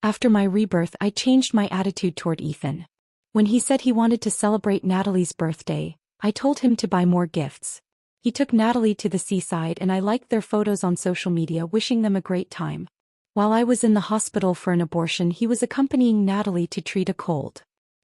After my rebirth, I changed my attitude toward Ethan. When he said he wanted to celebrate Natalie's birthday, I told him to buy more gifts. He took Natalie to the seaside and I liked their photos on social media, wishing them a great time. While I was in the hospital for an abortion, he was accompanying Natalie to treat a cold.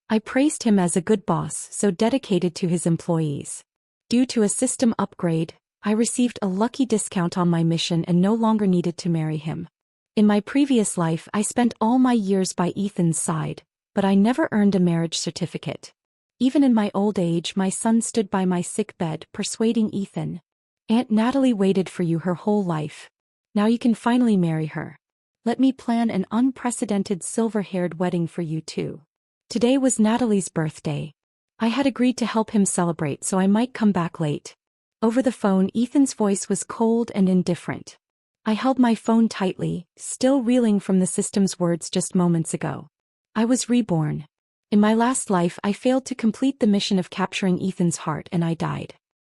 I praised him as a good boss, so dedicated to his employees. Due to a system upgrade, I received a lucky discount on my mission and no longer needed to marry him. In my previous life, I spent all my years by Ethan's side, but I never earned a marriage certificate. Even in my old age, my son stood by my sick bed, persuading Ethan. Aunt Natalie waited for you her whole life. Now you can finally marry her. Let me plan an unprecedented silver-haired wedding for you too. Today was Natalie's birthday. I had agreed to help him celebrate, so I might come back late. Over the phone, Ethan's voice was cold and indifferent. I held my phone tightly, still reeling from the system's words just moments ago. I was reborn. In my last life, I failed to complete the mission of capturing Ethan's heart and I died.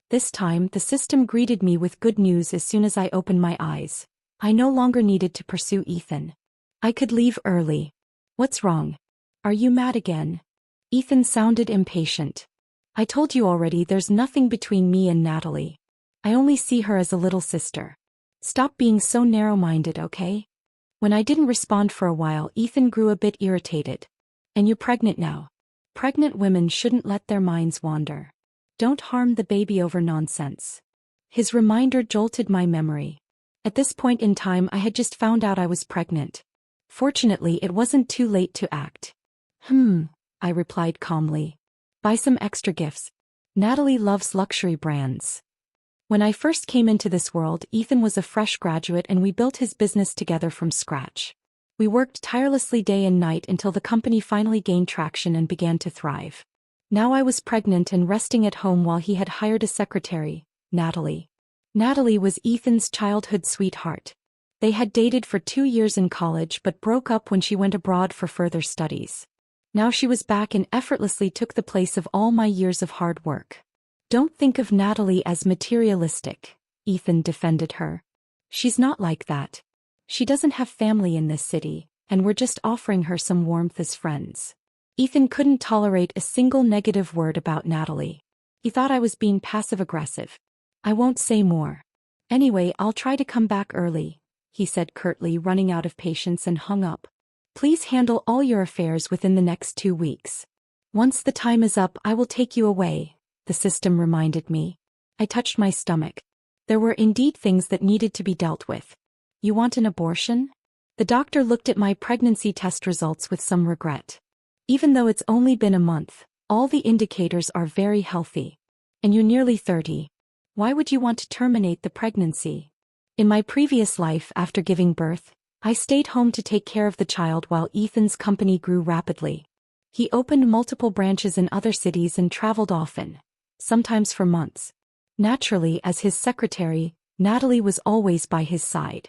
This time, the system greeted me with good news as soon as I opened my eyes. I no longer needed to pursue Ethan. I could leave early. What's wrong? Are you mad again? Ethan sounded impatient. I told you already, there's nothing between me and Natalie. I only see her as a little sister. Stop being so narrow-minded, okay? When I didn't respond for a while, Ethan grew a bit irritated. And you're pregnant now. Pregnant women shouldn't let their minds wander. Don't harm the baby over nonsense. His reminder jolted my memory. At this point in time, I had just found out I was pregnant. Fortunately, it wasn't too late to act. I replied calmly. Buy some extra gifts. Natalie loves luxury brands. When I first came into this world, Ethan was a fresh graduate and we built his business together from scratch. We worked tirelessly day and night until the company finally gained traction and began to thrive. Now I was pregnant and resting at home while he had hired a secretary, Natalie. Natalie was Ethan's childhood sweetheart. They had dated for 2 years in college but broke up when she went abroad for further studies. Now she was back and effortlessly took the place of all my years of hard work. Don't think of Natalie as materialistic, Ethan defended her. She's not like that. She doesn't have family in this city, and we're just offering her some warmth as friends. Ethan couldn't tolerate a single negative word about Natalie. He thought I was being passive-aggressive. I won't say more. Anyway, I'll try to come back early, he said curtly, running out of patience, and hung up. Please handle all your affairs within the next 2 weeks. Once the time is up, I will take you away, the system reminded me. I touched my stomach. There were indeed things that needed to be dealt with. You want an abortion? The doctor looked at my pregnancy test results with some regret. Even though it's only been a month, all the indicators are very healthy. And you're nearly 30. Why would you want to terminate the pregnancy? In my previous life, after giving birth, I stayed home to take care of the child while Ethan's company grew rapidly. He opened multiple branches in other cities and traveled often, sometimes for months. Naturally, as his secretary, Natalie was always by his side.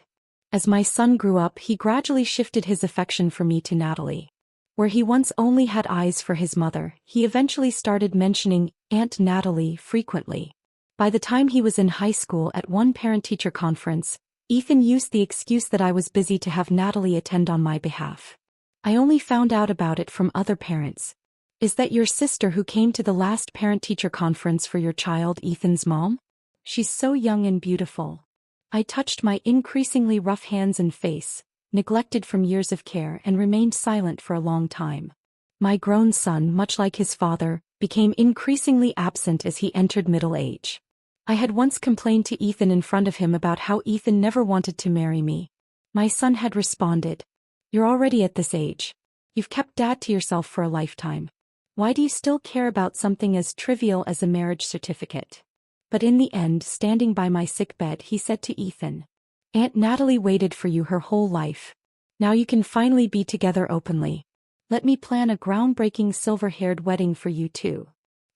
As my son grew up, he gradually shifted his affection for me to Natalie. Where he once only had eyes for his mother, he eventually started mentioning Aunt Natalie frequently. By the time he was in high school, at one parent-teacher conference, Ethan used the excuse that I was busy to have Natalie attend on my behalf. I only found out about it from other parents. Is that your sister who came to the last parent-teacher conference for your child, Ethan's mom? She's so young and beautiful. I touched my increasingly rough hands and face, neglected from years of care, and remained silent for a long time. My grown son, much like his father, became increasingly absent as he entered middle age. I had once complained to Ethan in front of him about how Ethan never wanted to marry me. My son had responded, "You're already at this age. You've kept Dad to yourself for a lifetime. Why do you still care about something as trivial as a marriage certificate?" But in the end, standing by my sick bed, he said to Ethan, "Aunt Natalie waited for you her whole life. Now you can finally be together openly. Let me plan a groundbreaking silver-haired wedding for you too."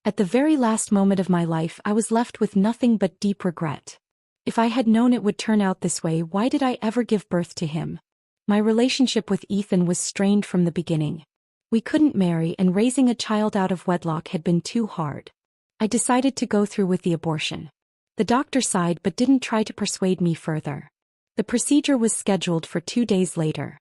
At the very last moment of my life, I was left with nothing but deep regret. If I had known it would turn out this way, why did I ever give birth to him? My relationship with Ethan was strained from the beginning. We couldn't marry, and raising a child out of wedlock had been too hard. I decided to go through with the abortion. The doctor sighed but didn't try to persuade me further. The procedure was scheduled for 2 days later.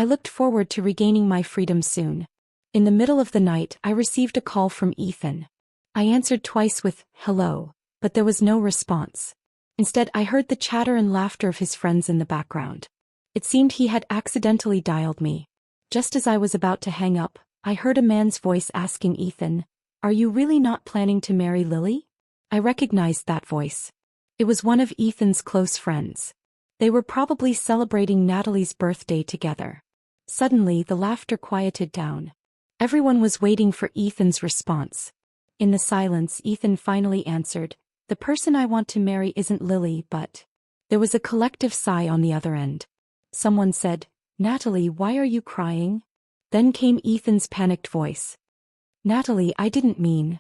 I looked forward to regaining my freedom soon. In the middle of the night, I received a call from Ethan. I answered twice with, "Hello," but there was no response. Instead, I heard the chatter and laughter of his friends in the background. It seemed he had accidentally dialed me. Just as I was about to hang up, I heard a man's voice asking Ethan, "Are you really not planning to marry Lily?" I recognized that voice. It was one of Ethan's close friends. They were probably celebrating Natalie's birthday together. Suddenly, the laughter quieted down. Everyone was waiting for Ethan's response. In the silence, Ethan finally answered, "The person I want to marry isn't Lily, but..." There was a collective sigh on the other end. Someone said, "Natalie, why are you crying?" Then came Ethan's panicked voice. "Natalie, I didn't mean..."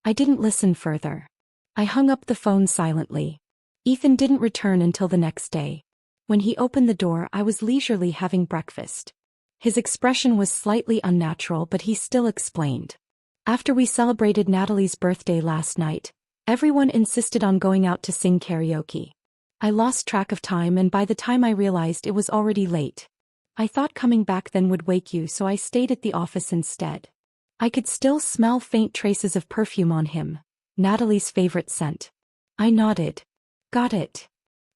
I didn't listen further. I hung up the phone silently. Ethan didn't return until the next day. When he opened the door, I was leisurely having breakfast. His expression was slightly unnatural, but he still explained. "After we celebrated Natalie's birthday last night, everyone insisted on going out to sing karaoke. I lost track of time, and by the time I realized, it was already late. I thought coming back then would wake you, so I stayed at the office instead." I could still smell faint traces of perfume on him, Natalie's favorite scent. I nodded. "Got it."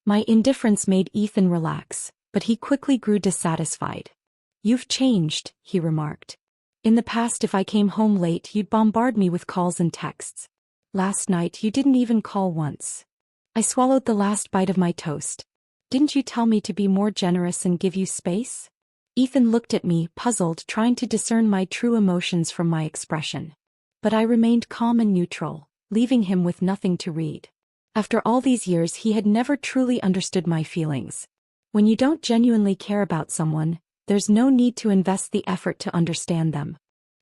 My indifference made Ethan relax, but he quickly grew dissatisfied. "You've changed," he remarked. "In the past, if I came home late, you'd bombard me with calls and texts. Last night, you didn't even call once." I swallowed the last bite of my toast. "Didn't you tell me to be more generous and give you space?" Ethan looked at me, puzzled, trying to discern my true emotions from my expression. But I remained calm and neutral, leaving him with nothing to read. After all these years, he had never truly understood my feelings. When you don't genuinely care about someone, there's no need to invest the effort to understand them.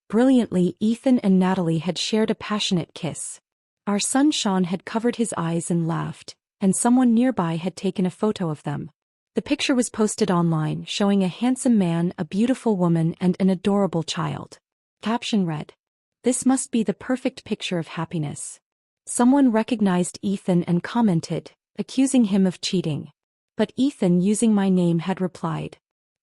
Brilliantly, Ethan and Natalie had shared a passionate kiss. Our son Sean had covered his eyes and laughed, and someone nearby had taken a photo of them. The picture was posted online, showing a handsome man, a beautiful woman, and an adorable child. Caption read, "This must be the perfect picture of happiness." Someone recognized Ethan and commented, accusing him of cheating. But Ethan, using my name, had replied,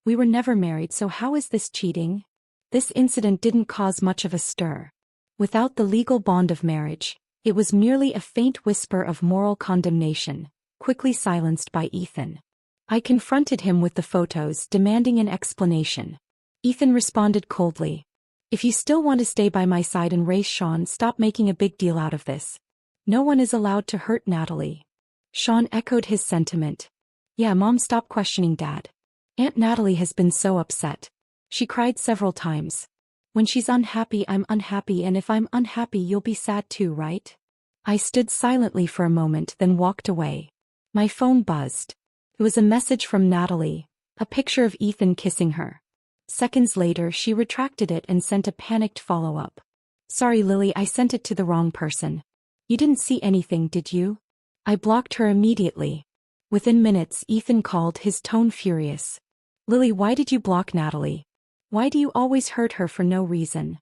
"We were never married, so how is this cheating?" This incident didn't cause much of a stir. Without the legal bond of marriage, it was merely a faint whisper of moral condemnation, quickly silenced by Ethan. I confronted him with the photos, demanding an explanation. Ethan responded coldly, "If you still want to stay by my side and raise Sean, stop making a big deal out of this. No one is allowed to hurt Natalie." Sean echoed his sentiment. "Yeah, Mom, stop questioning Dad. Aunt Natalie has been so upset. She cried several times. When she's unhappy, I'm unhappy, and if I'm unhappy, you'll be sad too, right?" I stood silently for a moment, then walked away. My phone buzzed. It was a message from Natalie, a picture of Ethan kissing her. Seconds later, she retracted it and sent a panicked follow-up. "Sorry, Lily, I sent it to the wrong person. You didn't see anything, did you?" I blocked her immediately. Within minutes, Ethan called, his tone furious. "Lily, why did you block Natalie? Why do you always hurt her for no reason?"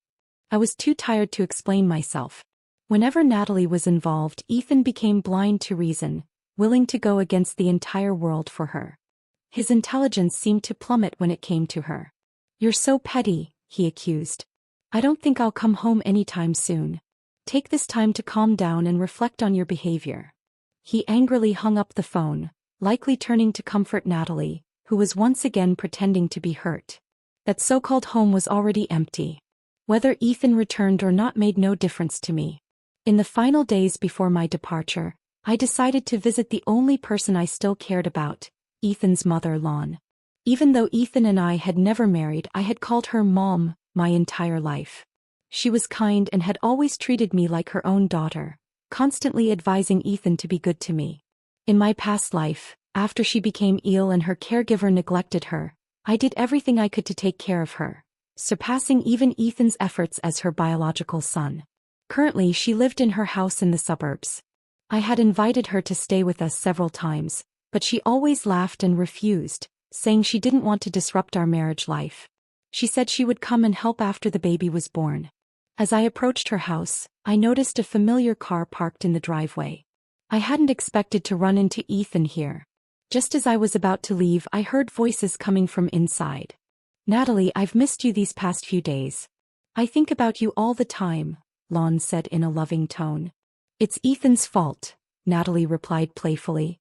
I was too tired to explain myself. Whenever Natalie was involved, Ethan became blind to reason, willing to go against the entire world for her. His intelligence seemed to plummet when it came to her. "You're so petty," he accused. "I don't think I'll come home anytime soon. Take this time to calm down and reflect on your behavior." He angrily hung up the phone, likely turning to comfort Natalie, who was once again pretending to be hurt. That so-called home was already empty. Whether Ethan returned or not made no difference to me. In the final days before my departure, I decided to visit the only person I still cared about, Ethan's mother, Lon. Even though Ethan and I had never married, I had called her Mom my entire life. She was kind and had always treated me like her own daughter, constantly advising Ethan to be good to me. In my past life, after she became ill and her caregiver neglected her, I did everything I could to take care of her, surpassing even Ethan's efforts as her biological son. Currently, she lived in her house in the suburbs. I had invited her to stay with us several times, but she always laughed and refused, saying she didn't want to disrupt our marriage life. She said she would come and help after the baby was born. As I approached her house, I noticed a familiar car parked in the driveway. I hadn't expected to run into Ethan here. Just as I was about to leave, I heard voices coming from inside. Natalie, I've missed you these past few days. I think about you all the time, Lon said in a loving tone. It's Ethan's fault, Natalie replied playfully.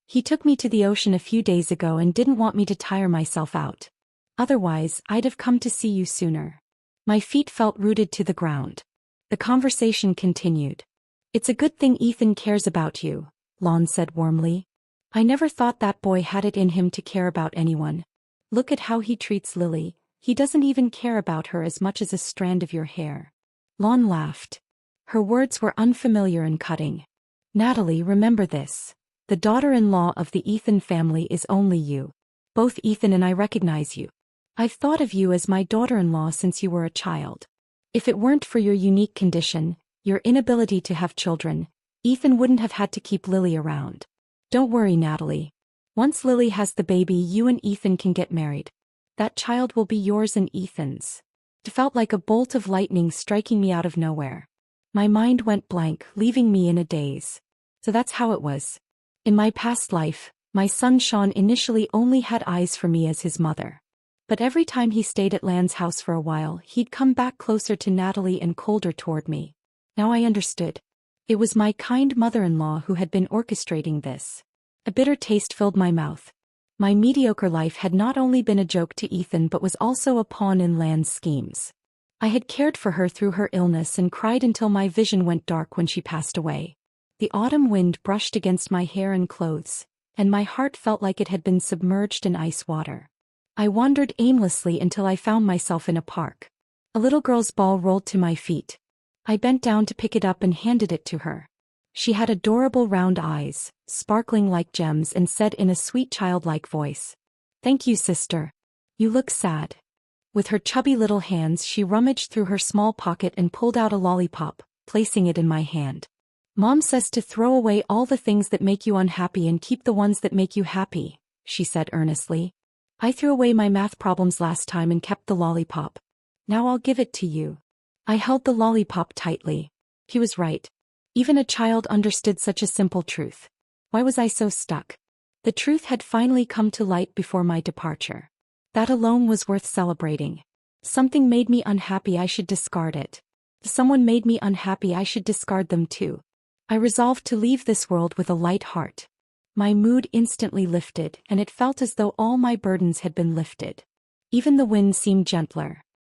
He took me to the ocean a few days ago and didn't want me to tire myself out. Otherwise, I'd have come to see you sooner. My feet felt rooted to the ground. The conversation continued. It's a good thing Ethan cares about you, Lon said warmly. I never thought that boy had it in him to care about anyone. Look at how he treats Lily. He doesn't even care about her as much as a strand of your hair. Lon laughed. Her words were unfamiliar and cutting. Natalie, remember this. The daughter-in-law of the Ethan family is only you. Both Ethan and I recognize you. I've thought of you as my daughter-in-law since you were a child. If it weren't for your unique condition, your inability to have children, Ethan wouldn't have had to keep Lily around. Don't worry, Natalie. Once Lily has the baby, you and Ethan can get married. That child will be yours and Ethan's. It felt like a bolt of lightning striking me out of nowhere. My mind went blank, leaving me in a daze. So that's how it was. In my past life, my son Sean initially only had eyes for me as his mother. But every time he stayed at Lan's house for a while, he'd come back closer to Natalie and colder toward me. Now I understood. It was my kind mother-in-law who had been orchestrating this. A bitter taste filled my mouth. My mediocre life had not only been a joke to Ethan but was also a pawn in Lan's schemes. I had cared for her through her illness and cried until my vision went dark when she passed away. The autumn wind brushed against my hair and clothes, and my heart felt like it had been submerged in ice water. I wandered aimlessly until I found myself in a park. A little girl's ball rolled to my feet. I bent down to pick it up and handed it to her. She had adorable round eyes, sparkling like gems, and said in a sweet childlike voice, "Thank you, sister. You look sad." With her chubby little hands she rummaged through her small pocket and pulled out a lollipop, placing it in my hand. "Mom says to throw away all the things that make you unhappy and keep the ones that make you happy," she said earnestly. "I threw away my math problems last time and kept the lollipop. Now I'll give it to you." I held the lollipop tightly. He was right. Even a child understood such a simple truth. Why was I so stuck? The truth had finally come to light before my departure. That alone was worth celebrating. Something made me unhappy, I should discard it. If someone made me unhappy, I should discard them too. I resolved to leave this world with a light heart. My mood instantly lifted, and it felt as though all my burdens had been lifted. Even the wind seemed gentler.